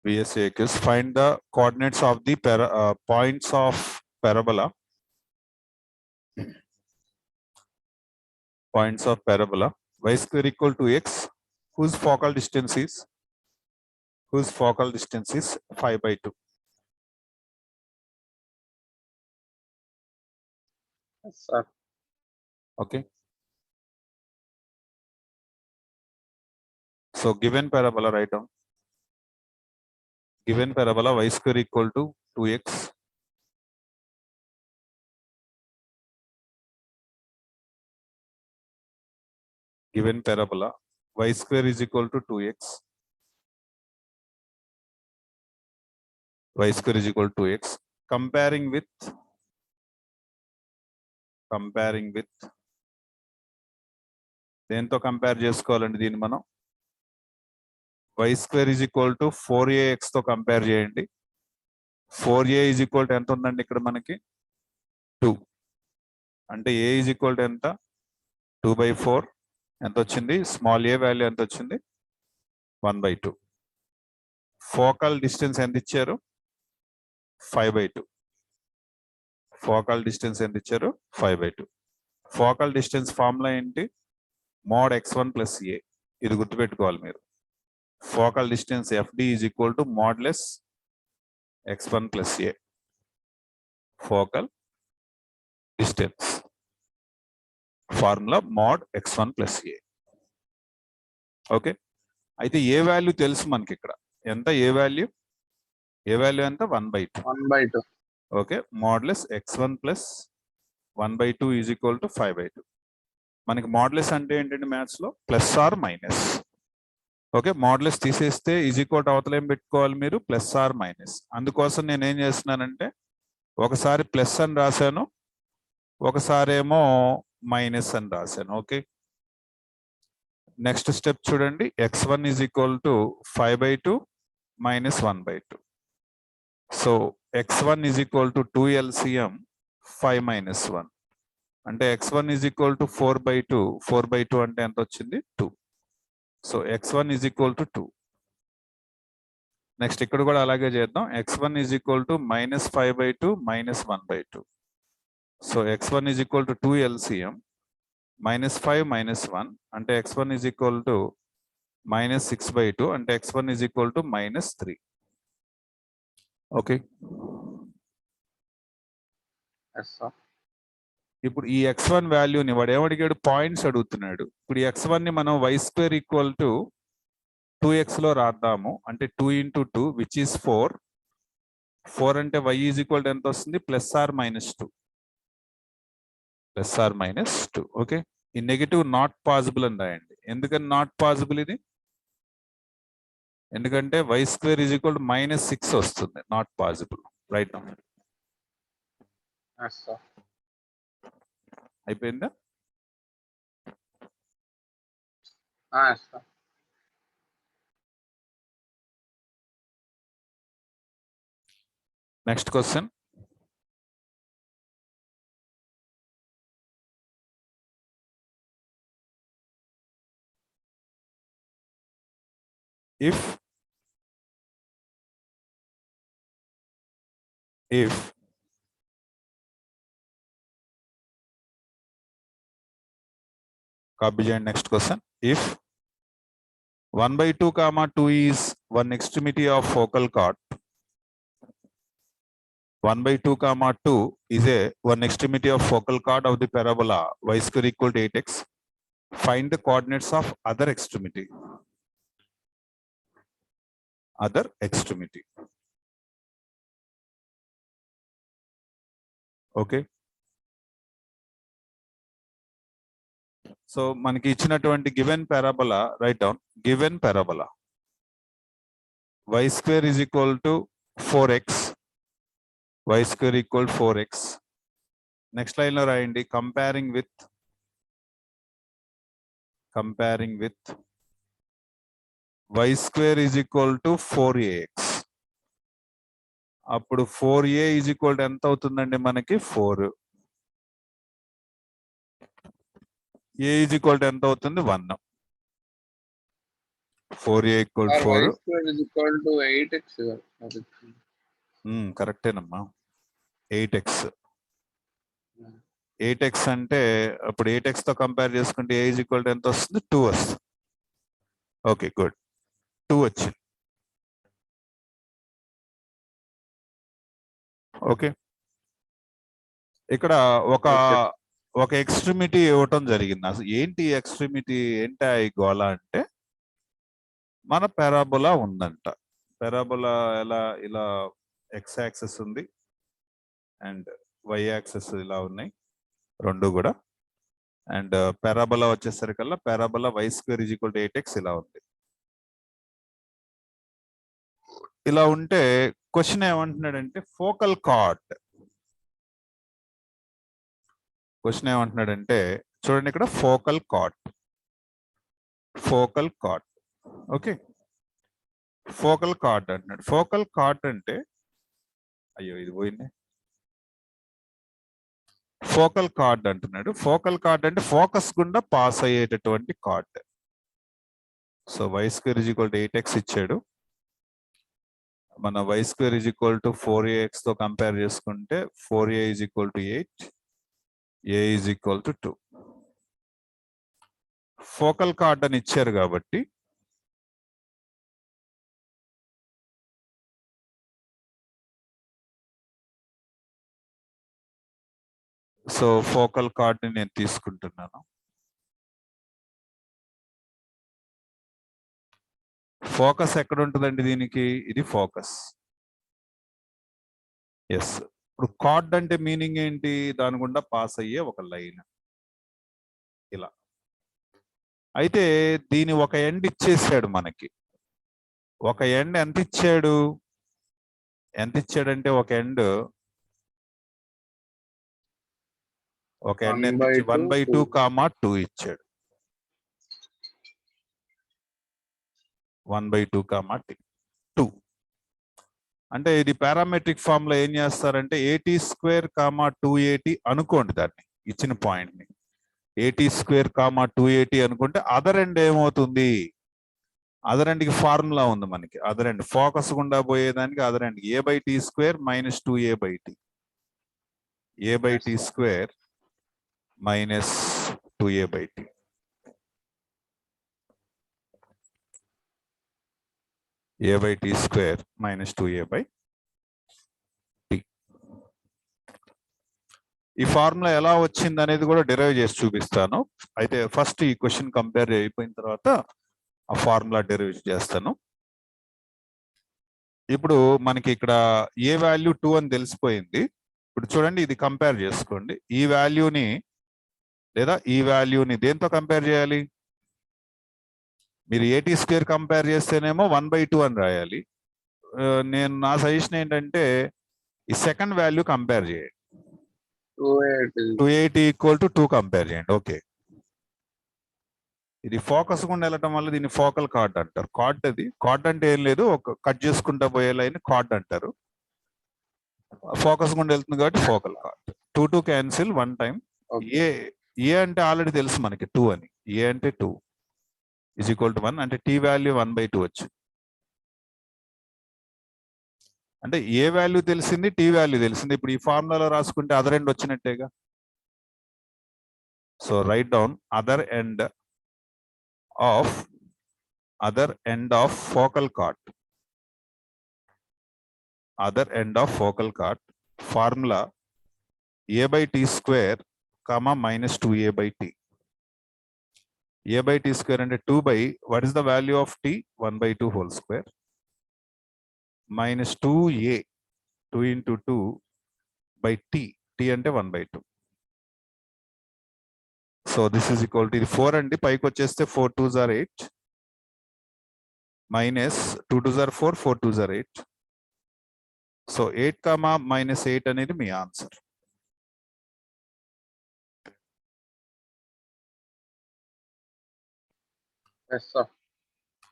VSAQs. Find the coordinates of the points of parabola. Points of parabola. Y square equal to x. Whose focal distance is? Whose focal distance is 5/2. Yes, sir. Okay. So given parabola, write down. Given parabola y square equal to 2x. Given parabola y square is equal to 2x. Y square is equal to x. Comparing with దేంతో compare చేసుకోవాలండి దీన్ని మనం? y square is equal to 4ax తో compare చేయండి. 4a is equal to ఎంత ఉందండి ఇక్కడ మనకి? 2. అంటే a is equal to ఎంత? 2/4. ఎంత వచ్చింది? స్మాల్ a వాల్యూ ఎంత వచ్చింది? 1/2. ఫోకల్ డిస్టెన్స్ ఎంత ఇచ్చారు? 5/2. ఫోకల్ డిస్టెన్స్ ఎంత ఇచ్చారు? 5/2. ఫోకల్ డిస్టెన్స్ ఫార్ములా ఏంటి? Mode x1 plus a. ఇది గుర్తుపెట్టుకోవాలి మీరు. Focal distance FD is equal to modulus x1 plus a. Focal distance formula mode x1 plus a. Okay. అయితే ఏ వాల్యూ తెలుసు మనకి ఇక్కడ ఎంత? ఏ వాల్యూ ఎంత? 1/2. 1/2. Okay. Modulus x1 plus 1/2 is equal to 5/2. మనకి మోడ్లెస్ అంటే ఏంటంటే మ్యాథ్స్ లో plus or minus. Okay. Modulus తీసేస్తే ఈజ్ ఈక్వల్ టు అవతల ఏం పెట్టుకోవాలి మీరు? Plus or minus. అందుకోసం నేను ఏం చేస్తున్నానంటే ఒకసారి ప్లస్ అని రాశాను, ఒకసారి ఏమో మైనస్ అని రాశాను. ఓకే. నెక్స్ట్ స్టెప్ చూడండి. x1 is equal to 5/2 minus 1/2. So x1 is equal to 2 LCM 5 minus 1. అంటే x1 ఈజ్ ఈక్వల్ టు 4/2. 4/2 అంటే ఎంత వచ్చింది? 2. So x1 is equal to 2. Next ఇక్కడ కూడా అలాగే చేద్దాం. x1 is equal to minus 5/2 minus 1/2. So x1 is equal to 2 LCM minus 5 minus 1 అంటే x1 is equal to minus 6/2 అంటే x1 is equal to minus 3. Okay. Yes, sir. ఇప్పుడు ఈ x1 వాల్యూని వాడు ఏమడిగాడు? పాయింట్స్ అడుగుతున్నాడు. ఇప్పుడు ఈ x1 ని మనం y square equal to 2x లో రాద్దాము. అంటే 2 × 2 విచ్ ఈస్ 4. 4 అంటే y ఈజ్ ఈక్వల్ టు ఎంత వస్తుంది? Plus or minus 2. Plus or minus 2. Okay. ఈ నెగిటివ్ నాట్ పాసిబుల్ అని రాయండి. ఎందుకని నాట్ పాసిబుల్ ఇది? ఎందుకంటే y square is equal to minus 6 వస్తుంది. Not possible. Right now. Yes, sir. అయిపోయిందా? Yes, sir. Next question. if copy and next question. If 1/2 comma 2 is one extremity of focal chord, 1/2 comma 2 is one extremity of focal chord of the parabola y square equal to 8x. Find the coordinates of other extremity. Other extremity. Okay. So మనకి ఇచ్చినటువంటి given parabola right down. Given parabola y square is equal to 4x. y square equal 4x. Next line లో రాయండి. Comparing with y square is equal to 4ax. అప్పుడు 4a is equal to ఎంత అవుతుందండి మనకి? 4. a is equal to ఎంత అవుతుంది? 1. 4a equal to Sir, 4. y square is equal to 8x. Sir. కరెక్టేనమ్మా. 8x. Hmm. 8x అంటే అప్పుడు 8x తో compare చేసుకుంటే a ఈజ్ ఈక్వల్ టు ఎంత వస్తుంది? 2 వస్తుంది. Okay, good. 2 వచ్చింది. ఓకే, ఇక్కడ ఒక ఎక్స్ట్రీమిటీ ఇవ్వటం జరిగింది. అసలు ఏంటి ఎక్స్ట్రీమిటీ, ఏంటి ఈ గోళ అంటే మన పారాబోలా ఉందంట. పారాబోలా ఎలా, ఇలా ఎక్స్ యాక్సెస్ ఉంది అండ్ వై యాక్సెస్ ఇలా ఉన్నాయి రెండు కూడా. అండ్ పారాబోలా వచ్చేసరికల్లా parabola y square is equal to 8x ఇలా ఉంది. ఇలా ఉంటే క్వశ్చన్ ఏమంటున్నాడంటే ఫోకల్ కార్డ్. క్వశ్చన్ ఏమంటున్నాడంటే చూడండి ఇక్కడ focal chord. Focal chord. Okay, focal chord అంటున్నాడు. ఫోకల్ కార్డ్ అంటే అయ్యో ఇది పోయింది. ఫోకల్ కార్డ్ అంటున్నాడు. ఫోకల్ కార్డ్ అంటే ఫోకస్ గుండా పాస్ అయ్యేటటువంటి chord. So y square is equal to 8x ఇచ్చాడు. మన y square is equal to 4ax తో కంపేర్ చేసుకుంటే 4a is equal to 8, a is equal to 2. Focal chord అని ఇచ్చారు కాబట్టి సో ఫోకల్ కార్డ్ ని నేను తీసుకుంటున్నాను. ఫోకస్ ఎక్కడ ఉంటుందండి దీనికి? ఇది ఫోకస్. ఎస్. ఇప్పుడు కార్డ్ అంటే మీనింగ్ ఏంటి? దాని గుండా పాస్ అయ్యే ఒక లైన్ ఇలా. అయితే దీని ఒక ఎండ్ ఇచ్చేసాడు మనకి. ఒక ఎండ్ ఎంత ఇచ్చాడు? ఎంత ఇచ్చాడంటే ఒక ఎండ్ ఎంత 1/2, 2 ఇచ్చాడు. 1/2, 2. అంటే ఇది పారామెట్రిక్ ఫామ్ లో ఏం చేస్తారంటే AT స్క్వేర్, 2AT అనుకోండి దాన్ని, ఇచ్చిన పాయింట్ ని. AT స్క్వేర్, 2AT అనుకుంటే అదర్ ఎండ్ ఏమవుతుంది? అదర్ ఎండ్ కి ఫార్ములా ఉంది మనకి. అదర్ ఎండ్ ఫోకస్ గుండా పోయేదానికి other end a/t square minus 2a/t. a/t square minus 2a/t. a/t square minus 2a/t. ఈ ఫార్ములా ఎలా వచ్చింది అనేది కూడా డిరైవ్ చేసి చూపిస్తాను. అయితే ఫస్ట్ ఈ క్వశ్చన్ కంపేర్ అయిపోయిన తర్వాత ఆ ఫార్ములా డెరివ్ చేస్తాను. ఇప్పుడు మనకి ఇక్కడ ఏ వాల్యూ 2 అని తెలిసిపోయింది. ఇప్పుడు చూడండి, ఇది కంపేర్ చేసుకోండి. ఈ వాల్యూని లేదా ఈ వాల్యూని దేంతో కంపేర్ చేయాలి? మీరు AT స్క్వేర్ కంపేర్ చేస్తేనేమో 1/2 అని రాయాలి. నా సజెషన్ ఏంటంటే ఈ సెకండ్ వాల్యూ కంపేర్ చేయండి. 280 ఈక్వల్ టు 2 కంపేర్ చేయండి. ఓకే, ఇది ఫోకస్ గుండా వెళ్ళటం వల్ల దీన్ని ఫోకల్ కార్డ్ అంటారు. కార్డ్ అది. కార్డ్ అంటే ఏం లేదు, ఒక కట్ చేసుకుంటా పోయే లైన్ కార్డ్ అంటారు. ఫోకస్ గుండా వెళ్తుంది కాబట్టి focal chord. 2 cancel 1 time. A అంటే ఆల్రెడీ తెలుసు మనకి 2 అని. ఏ అంటే 2 ఈజ్ ఈక్వల్ టు 1 అంటే టీ వాల్యూ 1/2 వచ్చింది. అంటే ఏ వాల్యూ తెలిసింది, టీ వాల్యూ తెలిసింది. ఇప్పుడు ఈ ఫార్ములాలో రాసుకుంటే అదర్ ఎండ్ వచ్చినట్టేగా. So right down other end of focal chord. Other end of focal chord formula a/t square, minus 2a/t. a/t square and 2 by what is the value of t? 1/2 whole square minus 2a, 2 into 2 by t. T ante 1/2. So this is equal to 4 and పైకి వచ్చేస్తే 4 2s are 8 minus 2 2s are 4, 4 2s are 8. So 8, minus 8 అనేది మీ answer.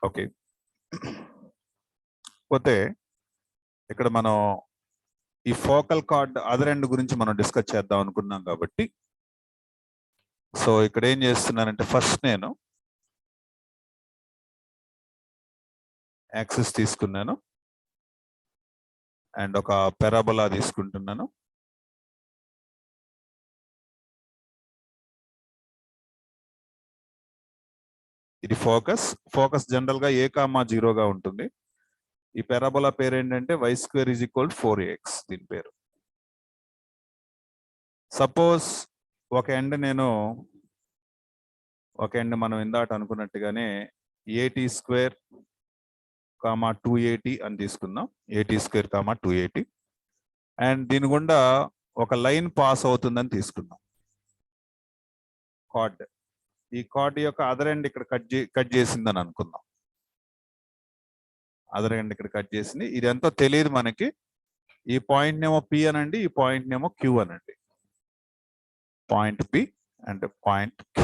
Okay, పోతే ఇక్కడ మనం ఈ focal card other end గురించి మనం discuss చేద్దాం అనుకున్నాం కాబట్టి సో ఇక్కడ ఏం చేస్తున్నానంటే ఫస్ట్ నేను యాక్సిస్ తీసుకున్నాను అండ్ ఒక పారాబోలా తీసుకుంటున్నాను. ఇది ఫోకస్ జనరల్ గా a, 0గా ఉంటుంది. ఈ పారాబోలా పేరు ఏంటంటే y² = 4ax దీని పేరు. సపోజ్ ఒక ఎండ్ మనం ఇందాక అనుకున్నట్టుగానే at² 2at అని తీసుకుందాం. at² 2at అండ్ దీని గుండా ఒక లైన్ పాస్ అవుతుందని తీసుకుందాం. కార్డ్ ఈ కార్డ్ యొక్క అదర్ ఎండ్ ఇక్కడ కట్ చేసిందని అనుకుందాం. అదర్ ఎండ్ ఇక్కడ కట్ చేసింది. ఇది ఎంతో తెలియదు మనకి. ఈ పాయింట్ నేమో P అనండి, ఈ పాయింట్ నేమో Q అనండి. Point P and point Q.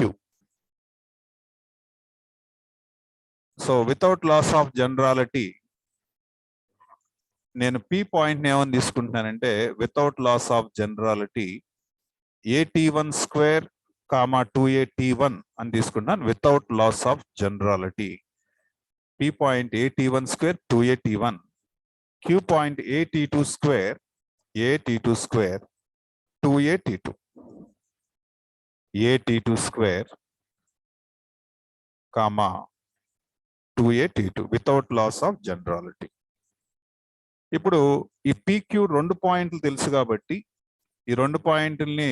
So without loss of generality నేను P పాయింట్ ఏమని తీసుకుంటున్నానంటే without loss of generality at1² 2at1 అని తీసుకున్నాను. Without loss of generality P point at1² 2at1, Q point at2² 2at2, at2² 2at2 without loss of generality. ఇప్పుడు ఈ PQ 2 పాయింట్లు తెలుసు కాబట్టి ఈ 2 పాయింట్లని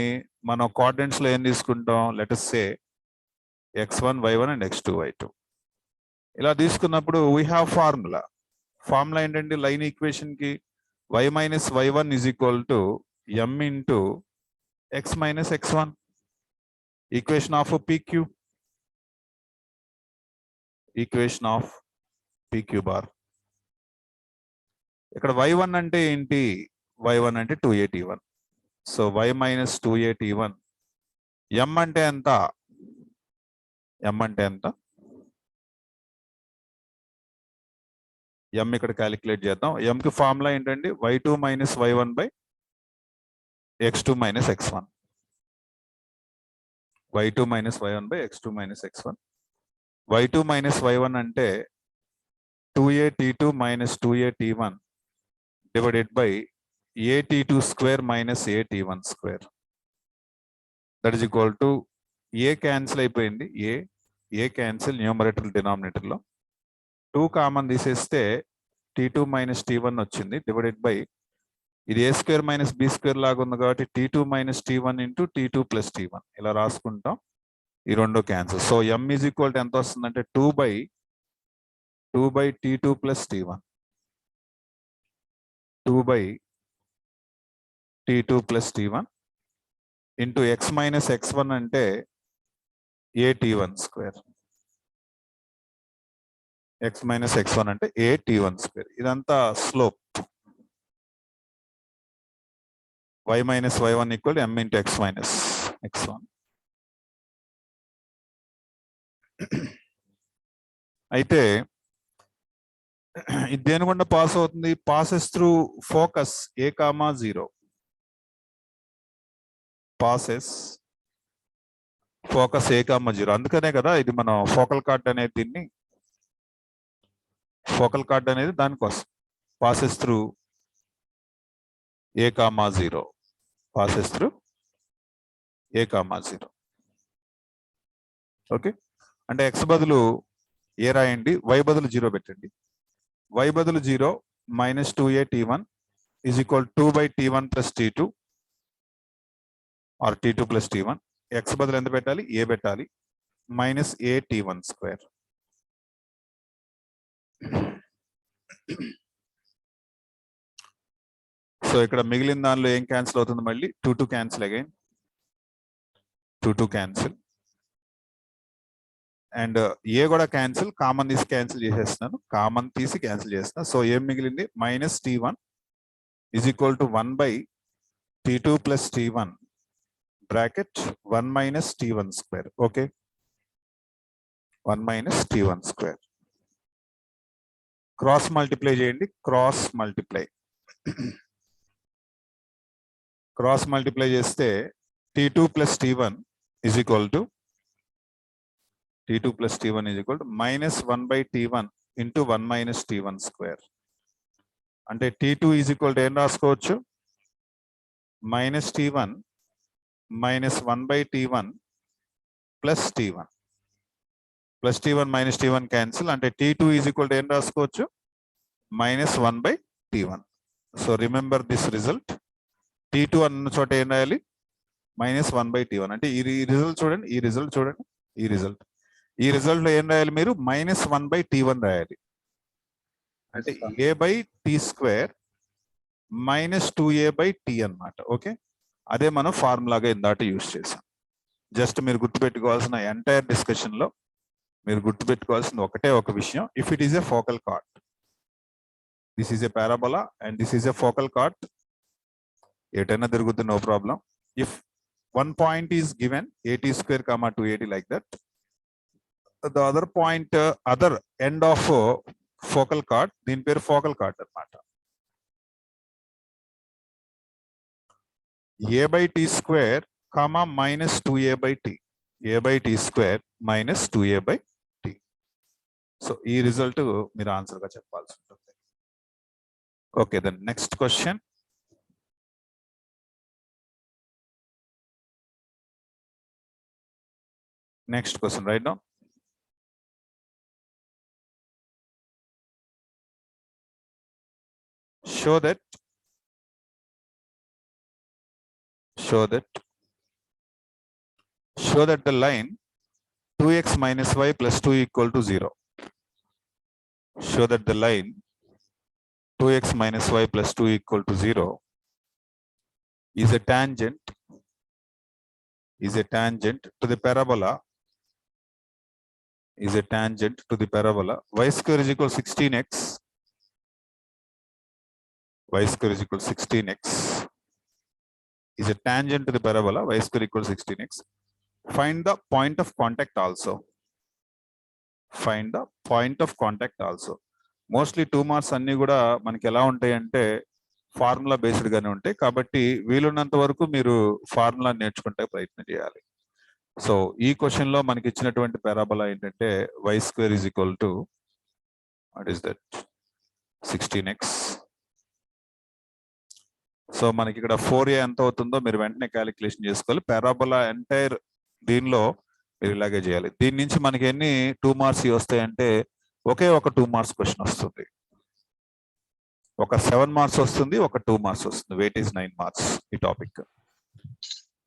మనం కోఆర్డినేట్స్ లో ఏం తీసుకుంటాం? Let us say x1 y1 and x2 y2. ఇలా తీసుకున్నప్పుడు వీ హ్యావ్ ఫార్ములా ఏంటంటే లైన్ ఈక్వేషన్ కి y - y1 = m × x - x1, equation of PQ bar. ఇక్కడ y1 అంటే ఏంటి? y1 అంటే 2at1. So y - 2at1. m అంటే ఎంత? m ఇక్కడ క్యాలిక్యులేట్ చేద్దాం. m కి ఫార్ములా ఏంటండి? y2 - y1 / x2 - x1. y2 - y1 / x2 - x1. y2 - y1 అంటే 2at2 - 2at1 divided by at2² - at1². That is equal to a cancel అయిపోయింది. a cancel numerator denominator లో 2 common తీసేస్తే t2 - t1 వచ్చింది divided by ఇది a² - b² లాగా ఉంది కాబట్టి t2 - t1 × t2 + t1 ఇలా రాసుకుంటాం. ఈ రెండు cancel. So m is equal to ఎంత వస్తుందంటే 2/t2 + t1, 2/t2 + t1 into x - x1 అంటే at1². x - x1 అంటే at1². ఇదంతా slope. y - y1 = m × x - x1. అయితే ఇది దేని గుండా పాస్ అవుతుంది? Passes through focus a, 0. Passes focus a, 0. అందుకనే కదా ఇది మనం ఫోకల్ కార్డ్ అనేది దానికోసం. Passes through a, 0. Passes through a, 0. Okay. అంటే x బదులు a రాయండి, y బదులు 0 పెట్టండి. y బదులు 0 - 2at1 = 2/t1 + t2 or t2 + t1. x బదులు ఎంత పెట్టాలి? a పెట్టాలి. -at1². సో ఇక్కడ మిగిలిన దానిలో ఏం క్యాన్సిల్ అవుతుంది? మళ్ళీ 2 క్యాన్సిల్ అగైన్, 2 క్యాన్సిల్ అండ్ ఏ కూడా క్యాన్సిల్. కామన్ తీసి క్యాన్సిల్ చేసేస్తున్నాను. సో ఏం మిగిలింది? -t1 = 1/t2 + t1 bracket 1 - t1². Okay, 1 - t1². Cross multiply చేయండి. క్రాస్ మల్టిప్లై చేస్తే t2 + t1 = -1/t1 into 1 minus t1 square. అంటే t2 ఈజ్ ఈక్వల్ టు ఏం రాసుకోవచ్చు, minus t1 minus 1 by t1 plus t1 plus t1 minus t1 cancel. అంటే t2 is equal to ఏం రాసుకోవచ్చు, minus 1 by t1. So remember this result. t2 అన్న చోట ఏం రాయాలి, మైనస్ 1 బై t1. అంటే ఈ రిజల్ట్ చూడండి, ఈ రిజల్ట్ చూడండి, ఈ రిజల్ట్ లో ఏం రాయాలి మీరు, మైనస్ 1 బై t1 రాయాలి. అంటే a by t square minus 2a by t అన్నమాట. ఓకే, అదే మనం ఫార్ములాగా ఇందాక యూజ్ చేసాం. జస్ట్ మీరు గుర్తుపెట్టుకోవాల్సిన ఎంటైర్ డిస్కషన్ లో మీరు గుర్తుపెట్టుకోవాల్సిన ఒకటే ఒక విషయం, if it is a focal chord, this is a parabola and this is a focal chord, ఎటైనా తిరుగుతుంది, no problem. If one point is given, at square comma 2at like that, the other point other end of focal chord, దీని పేరు focal chord అన్నమాట. a by t square comma minus 2a by t, a by t square minus 2a by t. So ఈ result మీరు answer గా చెప్పాల్సి ఉంటుంది. Okay, then next question. Next question right now. Show that the line 2x minus y plus 2 equal to 0. Show that the line 2x minus y plus 2 equal to 0 is a tangent to the parabola y square is equal to 16x, y square is equal to 16x is a tangent to the parabola y square equal to 16x. Find the point of contact also. Mostly 2 marks అన్ని కూడా మనకి ఎలా ఉంటాయి అంటే formula based గానే ఉంటాయి, కాబట్టి వీలున్నంత వరకు మీరు ఫార్ములా నేర్చుకుంటే ప్రయత్నం చేయాలి. సో ఈ క్వశ్చన్ లో మనకి ఇచ్చినటువంటి పారాబోలా ఏంటంటే y square is equal to what is that 16x. So మనకి ఇక్కడ 4a ఎంత అవుతుందో మీరు వెంటనే క్యాలిక్యులేషన్ చేసుకోవాలి. పారాబోలా ఎంటైర్ దీనిలో మీరు ఇలాగే చేయాలి. దీని నుంచి మనకి ఎన్ని 2 మార్క్స్ వస్తాయంటే ఒకే ఒక 2 మార్క్స్ క్వశ్చన్ వస్తుంది, ఒక 7 మార్క్స్ వస్తుంది, ఒక 2 మార్క్స్ వస్తుంది. వెయిట్ ఈస్ 9 మార్క్స్ ఈ topic.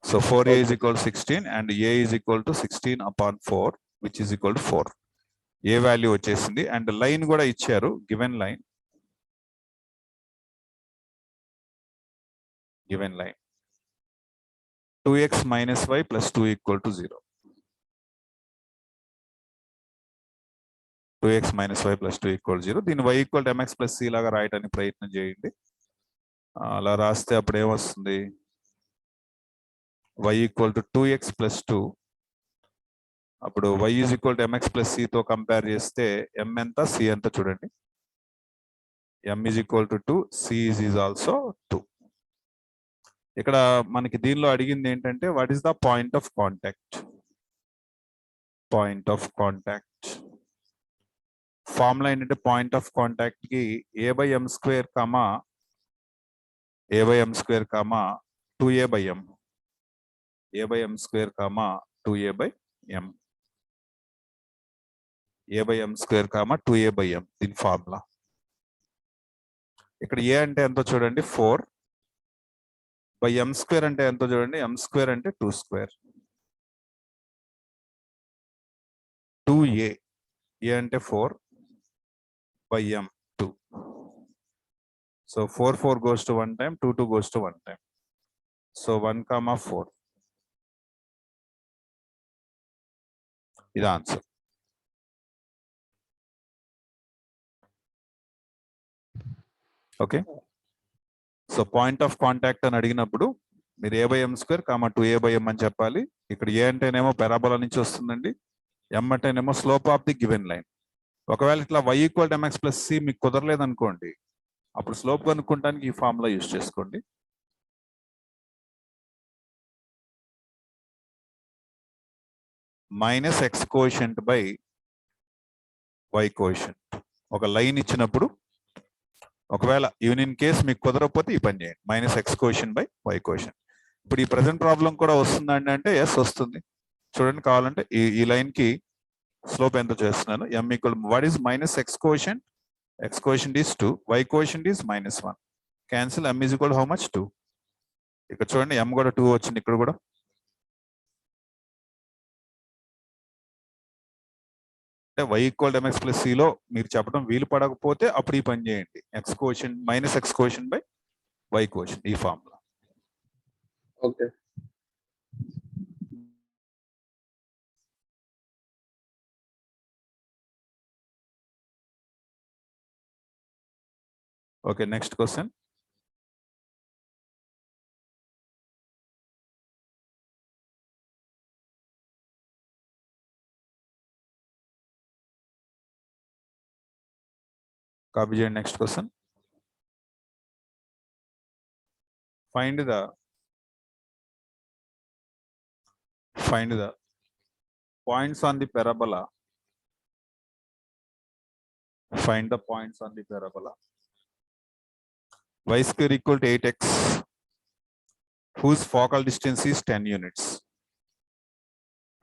So 4a is equal to 16 and a is equal to 16 upon 4 which is equal to 4. a value వచ్చేసింది అండ్ లైన్ కూడా ఇచ్చారు, given line 2x minus y plus 2 equal to 0. 2x minus y plus 2 equal to 0. దీని y equal to mx plus c లాగా రాయడానికి ప్రయత్నం చేయండి. అలా రాస్తే అప్పుడు ఏమొస్తుంది, y equal to 2x plus 2. అప్పుడు y is equal to mx plus c తో కంపేర్ చేస్తే m ఎంత, c ఎంత చూడండి. m is equal to 2, c is also 2. ఇక్కడ మనకి దీనిలో అడిగింది ఏంటంటే what is the point of contact. Formula ఏంటంటే పాయింట్ ఆఫ్ కాంటాక్ట్ కి a by m square comma 2a by m, a by m square comma 2a by m, a by m square comma 2a by m దీని formula. ఇక్కడ a అంటే ఎంతో చూడండి 4 by m square అంటే ఎంతో చూడండి, m square అంటే 2 square, 2a, a అంటే 4 by m 2. So 4 goes to 1 time, 2 goes to 1 time. So 1 comma 4. ఇది answer. Okay, so point of contact అని అడిగినప్పుడు మీరు a by m square comma 2a by m అని చెప్పాలి. ఇక్కడ a అంటేనేమో పారాబోలా నుంచి వస్తుందండి, m అంటేనేమో slope of the given line. ఒకవేళ ఇట్లా y equal to mx plus c మీకు కుదరలేదు అనుకోండి, అప్పుడు స్లోప్ కనుక్కోవడానికి ఈ ఫార్ములా యూజ్ చేసుకోండి. Minus x coefficient by y coefficient. ఒక లైన్ ఇచ్చినప్పుడు ఒకవేళ యూనియన్ కేస్ మీకు కుదరకపోతే ఈ పని చేయండి, minus x caution by y coefficient. ఇప్పుడు ఈ ప్రజెంట్ ప్రాబ్లం కూడా వస్తుందండి అంటే ఎస్ వస్తుంది. చూడండి, కావాలంటే ఈ లైన్ కి స్లోప్ ఎంత చేస్తున్నాను, m equal what is minus x coefficient, x coefficient is 2, y coefficient is -1. Cancel, m is equal how much 2. ఇక్కడ చూడండి m కూడా 2 వచ్చింది ఇక్కడ కూడా. అంటే y ఈక్వల్ mx ప్లస్ సిలో మీరు చెప్పడం వీలు పడకపోతే అప్పుడు ఈ పని చేయండి, ఎక్స్ కోషన్ minus x caution by y కోషన్, ఈ formula. Okay. Okay, next question. Copy చేయండి, next question. Find the points on the parabola. Find the points on the parabola. Y square equal to 8x, whose focal distance is 10 units.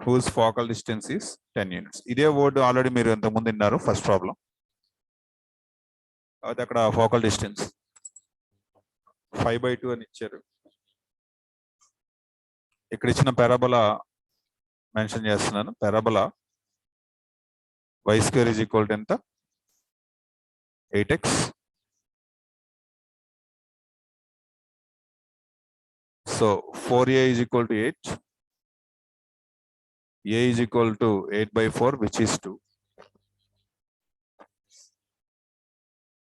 Whose focal distance is 10 units. ఇదే word already మీరు ఇంతకుముందు విన్నారు first problem. అది అక్కడ focal distance 5/2 అని ఇచ్చారు. ఇక్కడ ఇచ్చిన పారాబోలా మెన్షన్ చేస్తున్నాను. Parabola y square is equal to ఎంత, 8x. So 4a is equal to 8. A is equal to 8/4, which is 2.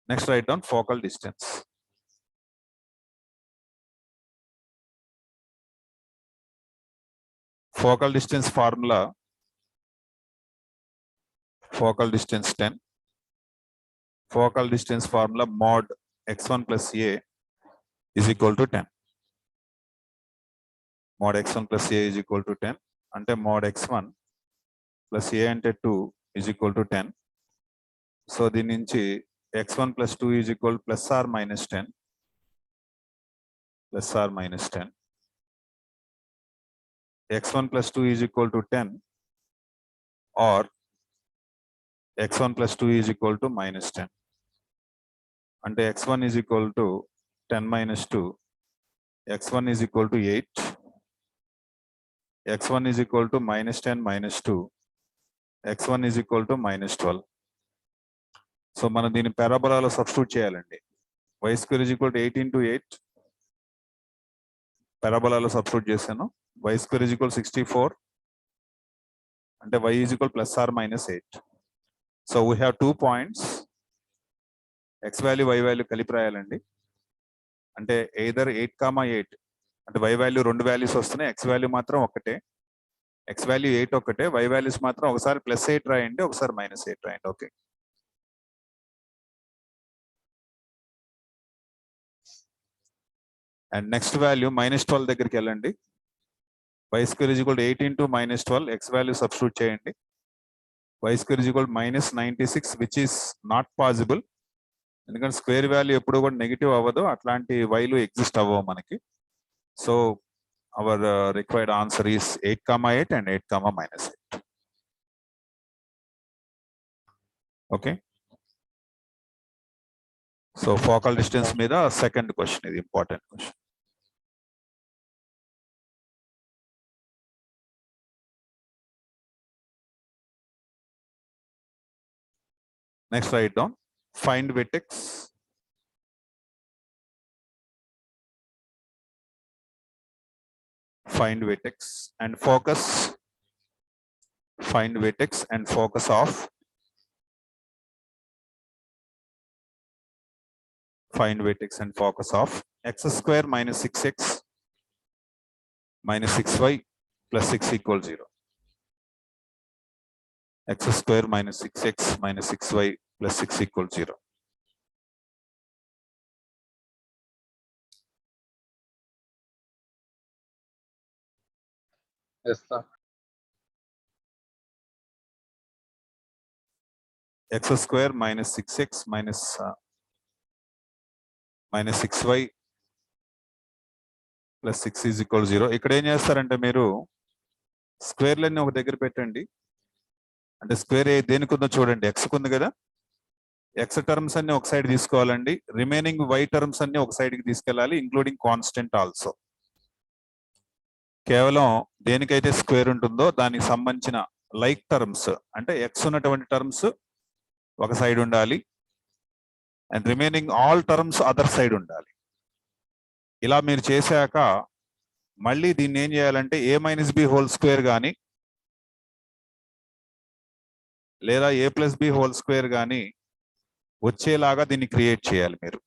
Next, write down focal distance. Focal distance formula, focal distance 10. Focal distance formula mod x1 plus a is equal to 10. Mod x1 plus a is equal to 10. అంటే mod x1 plus a అంటే 2 is equal to 10. So దీని నుంచి x1 plus 2 is equal plus or minus 10. Plus or minus 10. x1 plus 2 is equal to 10 or x1 plus 2 is equal to minus 10. అంటే x1 is equal to 10 minus 2. x1 is equal to 8. x1 is equal to minus 10 minus 2. x1 is equal to minus 12. So మనం దీన్ని పారాబోలాలో substitute చేయాలండి. y square is equal to 8 into 8. పారాబోలాలో substitute చేశాను. y square is equal to 64. అంటే y is equal plus or minus 8. So we have 2 points. x value y value కలిపి రాయాలండి. అంటే either 8,8 అంటే y వాల్యూ 2 వాల్యూస్ వస్తున్నాయి, x value మాత్రం ఒకటే. x value 8 ఒకటే, y వాల్యూస్ మాత్రం ఒకసారి +8 రాయండి, ఒకసారి -8 రాయండి. ఓకే. అండ్ నెక్స్ట్ వాల్యూ -12 దగ్గరికి వెళ్ళండి. y square is equal to 8 into -12, x value substitute చేయండి. y square is equal to -96, which is not possible. ఎందుకంటే స్క్వేర్ వాల్యూ ఎప్పుడు కూడా నెగిటివ్ అవ్వదు, అట్లాంటి వైలు ఎగ్జిస్ట్ అవ్వవు మనకి. So our required answer is 8,8 and 8,-8. Okay. So focal distance మీద second question, ఇది important question. Next right down find vertex. Find vertex and focus. Find vertex and focus of. Find vertex and focus of x square minus 6x minus 6y plus 6 equals 0. X square minus 6x minus 6y plus 6 equals 0. Yes, sir. x square minus 6x minus 6y plus 6 is equal to 0. ఇక్కడ ఏం చేస్తారంటే మీరు స్క్వేర్లన్నీ ఒక దగ్గర పెట్టండి. అంటే square దేనికి ఉందో చూడండి. x కు ఉంది కదా, x టర్మ్స్ అన్ని ఒక సైడ్ తీసుకోవాలండి. రిమైనింగ్ y టర్మ్స్ అన్ని ఒక సైడ్ కి తీసుకెళ్ళాలి, ఇంక్లూడింగ్ కాన్స్టెంట్ ఆల్సో. కేవలం దేనికైతే స్క్వేర్ ఉంటుందో దానికి సంబంధించిన లైక్ టర్మ్స్ అంటే x ఉన్నటువంటి టర్మ్స్ ఒక సైడ్ ఉండాలి, and remaining all terms other side ఉండాలి. ఇలా మీరు చేశాక మళ్ళీ దీన్ని ఏం చేయాలంటే a minus b whole square కానీ లేదా a plus b whole square కానీ వచ్చేలాగా దీన్ని క్రియేట్ చేయాలి మీరు.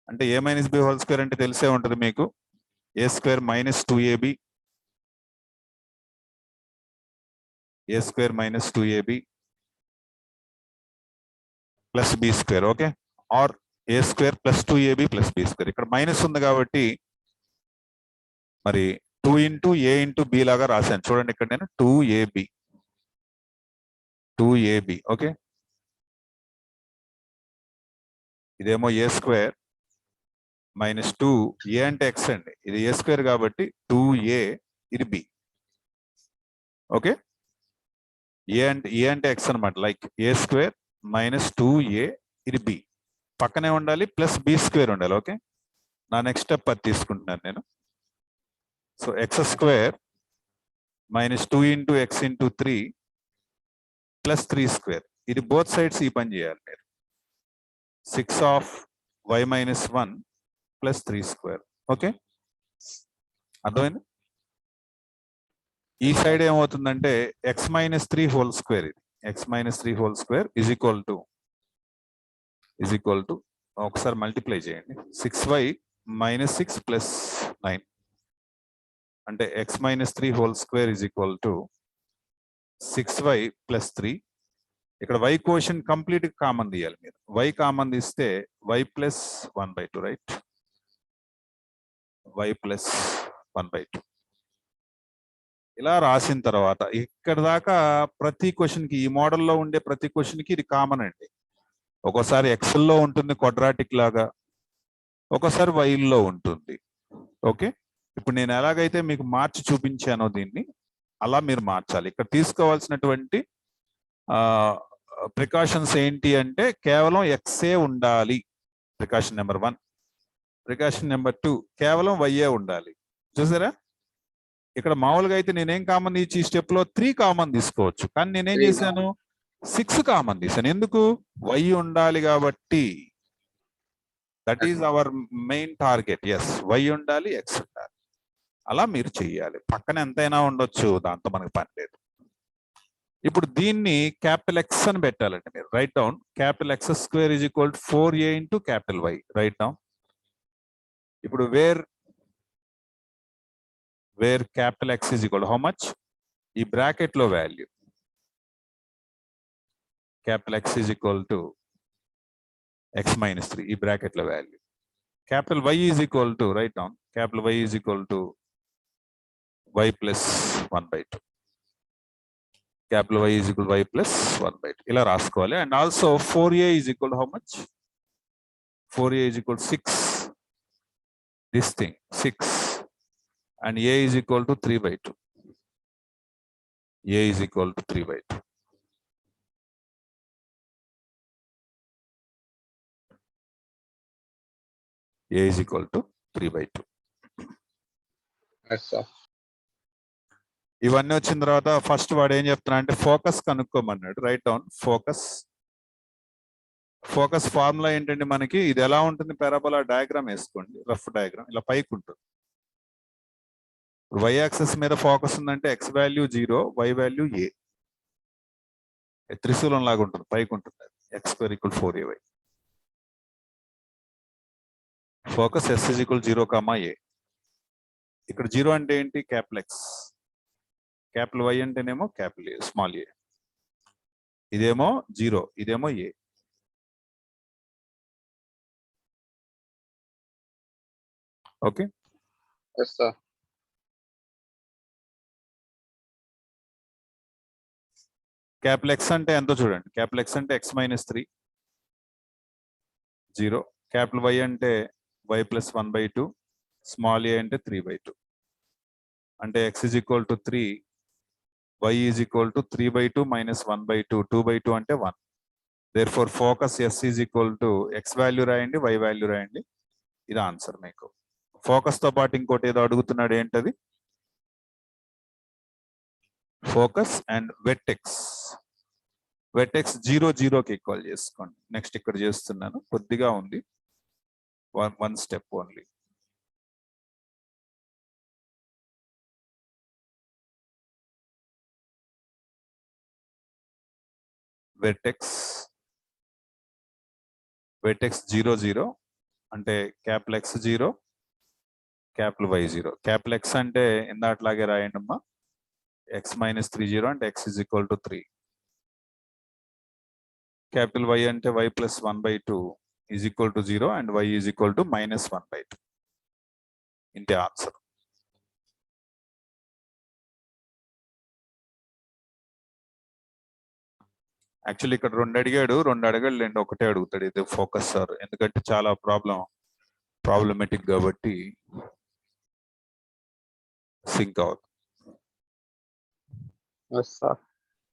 అంటే a minus b whole square అంటే తెలిసే ఉంటుంది మీకు. a square minus 2ab, a square minus 2ab plus B square. Okay, or a square plus 2ab plus B square. ఇక్కడ మైనస్ ఉంది కాబట్టి మరి 2 ఇంటూ a ఇంటూ బి లాగా రాశాను చూడండి. ఇక్కడ నేను 2ab. ఓకే, ఇదేమో a స్క్వేర్ మైనస్ 2, a అంటే x అండి, ఇది a స్క్వేర్ కాబట్టి 2a, ఇది b. ఓకే, a అంటే x అనమాట. Like a square minus 2a, ఇది b. పక్కనే ఉండాలి ప్లస్ b స్క్వేర్ ఉండాలి. ఓకే, నా నెక్స్ట్ స్టెప్ అది తీసుకుంటున్నాను నేను. So x square minus 2 into x into 3 plus 3 square. ఇది బోత్ సైడ్స్ ఈ పని చేయాలి మీరు. 6 of y minus 1 plus 3 square. Okay, అర్థమైంది? ఈ సైడ్ ఏమవుతుందంటే x మైనస్ 3 హోల్ స్క్వేర్, ఇది x minus 3 whole square is equal to ఒకసారి మల్టిప్లై చేయండి. 6y మైనస్ 6 ప్లస్ 9 అంటే x minus 3 whole square is equal to 6y plus 3. ఇక్కడ y caution complete common తీయాలి మీరు. y కామన్ తీస్తే y plus 1/2, right? y plus 1/2 ఇలా రాసిన తర్వాత ఇక్కడ దాకా ప్రతి క్వశ్చన్ కి, ఈ మోడల్లో ఉండే ప్రతి క్వశ్చన్ కి ఇది కామన్ అండి. ఒక్కోసారి ఎక్సెల్లో ఉంటుంది క్వాడ్రాటిక్ లాగా, ఒక్కోసారి వైల్లో ఉంటుంది. ఓకే, ఇప్పుడు నేను ఎలాగైతే మీకు మార్చి చూపించానో దీన్ని అలా మీరు మార్చాలి. ఇక్కడ తీసుకోవాల్సినటువంటి ప్రికాషన్స్ ఏంటి అంటే కేవలం ఎక్సే ఉండాలి, ప్రికాషన్ నెంబర్ 1. ప్రికాషన్ నెంబర్ 2 కేవలం వైఏ ఉండాలి. చూసారా, ఇక్కడ మామూలుగా అయితే నేనేం కామన్ ఇచ్చి ఈ స్టెప్ లో 3 కామన్ తీసుకోవచ్చు, కానీ నేనేం చేశాను 6 కామన్ తీసాను. ఎందుకు? వై ఉండాలి కాబట్టి. That is our main target. Yes, Y ఉండాలి, ఎక్స్ ఉండాలి. అలా మీరు చెయ్యాలి. పక్కన ఎంతైనా ఉండొచ్చు, దాంతో మనకు పని లేదు. ఇప్పుడు దీన్ని క్యాపిటల్ ఎక్స్ అని పెట్టాలండి మీరు. Right down capital X square is equal to 4a into capital Y. Right down. ఇప్పుడు where capital X is equal how much? ఈ బ్రాకెట్ లో value capital X is equal to x minus 3, ఈ bracket లో value. capital Y is equal to, write down, capital Y is equal to y plus 1/2. capital Y is equal to y plus 1/2 ఇలా రాసుకోవాలి. And also 4a is equal to how much? 4a is equal to 6, this thing 6, and a is equal to 3/2. a is equal to 3/2. a is equal to 3/2. Yes, sir. ఇవన్నీ వచ్చిన తర్వాత first వాడు ఏం చెప్తున్నా అంటే focus కనుక్కోమన్నాడు. Right down focus formula ఏంటంటే మనకి ఇది ఎలా ఉంటుంది, పారాబోలా డయాగ్రామ్ వేసుకోండి, రఫ్ డయాగ్రామ్ ఇలా పైకి ఉంటుంది. y యాక్సిస్ మీద ఫోకస్ ఉందంటే x value 0, y value a, త్రిశూలం లాగా ఉంటుంది, పైకి ఉంటుంది. x square equal 4ay. Focus s is equal 0, a. ఇక్కడ 0 అంటే ఏంటి? Capital X. క్యాపిటల్ వై అంటేనేమో క్యాపిటల్ ఏ, స్మాల్ ఏ. ఇదేమో 0, ఇదేమో a. Okay, Yes, sir. Capital X అంటే ఎంతో చూడండి. క్యాపిటల్ ఎక్స్ అంటే ఎక్స్ మైనస్ 3 0. క్యాపిటల్ వై అంటే వై ప్లస్ 1/2. స్మాల్ ఏ అంటే 3/2. అంటే X is equal to 3, Y is equal to 3/2 minus 1/2. 2/2 అంటే 1. Therefore focus S is equal to X value రాయండి, Y value రాయండి. ఇది ఆన్సర్ మీకు. ఫోకస్ తో పాటు ఇంకోటి ఏదో అడుగుతున్నాడు, ఏంటది? Focus and వెట్టెక్స్. వెట్టెక్స్ 0 0కి ఈక్వల్ చేసుకోండి. నెక్స్ట్ ఇక్కడ చేస్తున్నాను, కొద్దిగా ఉంది, వన్ స్టెప్ ఓన్లీ. వెట్టెక్స్ 0 0 అంటే capital X 0, capital Y 0. Capital X అంటే ఇందాట్లాగే రాయండి అమ్మా, ఎక్స్ మైనస్ 3 0 అంటే X is equal to 3. Capital Y అంటే why plus 1/2 is equal to 0 and y is equal to minus 1/2. ఇంతే ఆన్సర్. యాక్చువల్లీ ఇక్కడ 2 అడిగాడు, 2 అడగలేండి, ఒకటే అడుగుతాడు. ఇది ఫోకస్ సార్, ఎందుకంటే చాలా ప్రాబ్లమెటిక్ కాబట్టి సింక్ అవుతుంది. Yes, sir.